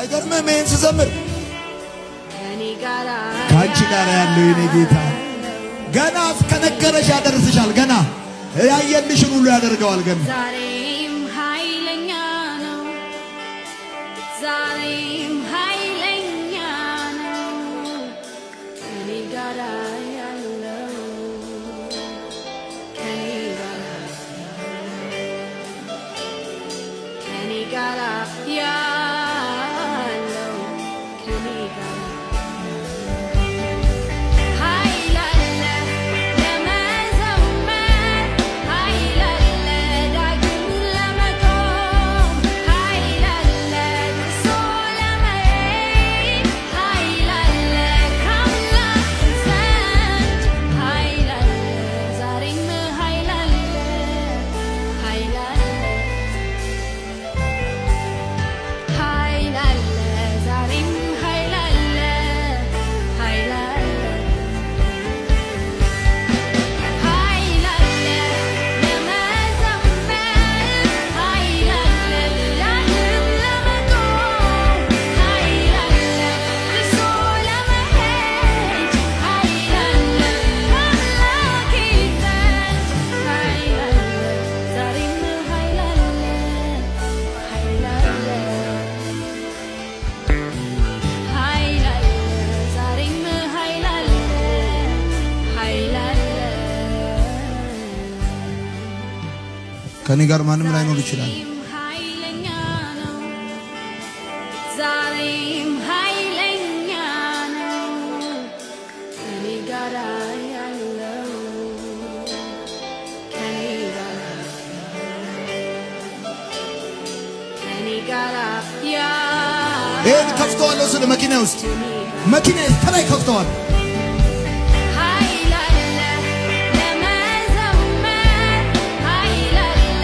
አይገርምም? ይሄን ስዘምር ካንቺ ጋር ያለው የኔ ጌታ ገና እስከነገረሽ ያደርስሻል። ገና ያየልሽን ሁሉ ያደርገዋል። ገና ዛሬም ኃይለኛ ነው። ዛሬም ኃይለኛ ነው። ከኔ ጋር ያለው ከኔ ጋር ያለው ከኔ ጋር ኃይል አለ ለመዘመር፣ ኃይል አለ ዳግም ለመቆም፣ ኃይል አለ ደርሶ ለመሄድ፣ ኃይል አለ ከአምላክ ዘንድ፣ ኃይል አለ ዛሬም ኃይል አለ ኃይል አለ ኃይል አለ ዛሬም ኃይል አለ ኃይል አለ ኃይል አለ ለመዘመር፣ ኃይል አለ ዳግም ለመቆም፣ ኃይል አለ ደርሶ ለመሄድ፣ ኃይል አለ ከአምላኬ ዘንድ፣ ኃይል አለ ዛሬም ኃይል አለ ኃይል አለ ኃይል አለ ዛሬም ኃይል አለ ኃይል አለ ከኔ ጋር ማንም ላይኖር ይችላል። ኃይለኛ ነው። ዛሬም ኃይለኛ ነው። ከኔ ጋር ያለው ከኔ ጋር ይሄን ከፍተዋለሁ ስለ መኪና ውስጥ መኪና ተላይ ከፍተዋለሁ። ኃይል አለ ለመዘመር፣ ኃይል አለ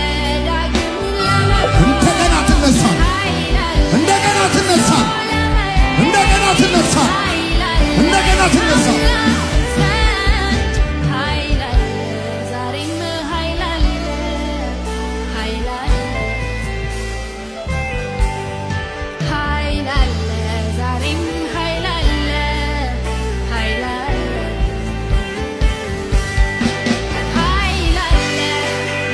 ዳግም ለመቆም፣ እንደገና ትነሳል፣ ኃይል አለ እንደገና ትነሳል፣ ለመሄድ፣ እንደገና ትነሳል፣ ኃይል አለ እንደገና ትነሳል። ዘንድ፣ ኃይል አለ ዛሬም ኃይል አለ ኃይል አለ ኃይል አለ ዛሬም ኃይል አለ ኃይል አለ ኃይል አለ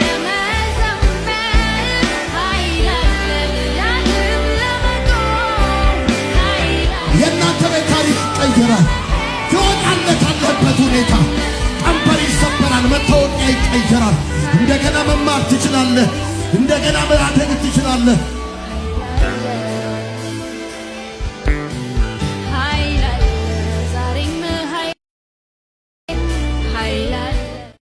ለመዘመር፣ ኃይል አለ ዳግም ለመቆም፣ ኃይል አለ የእናንተ ቤት ታሪክ ይቀየራል። ትወጣለህ ካለህበት ሁኔታ። ቀንበር ይሰበራል፣ መታወቂያ ይቀየራል። እንደገና መማር ትችላለህ። እንደገና መራተግ ትችላለህ።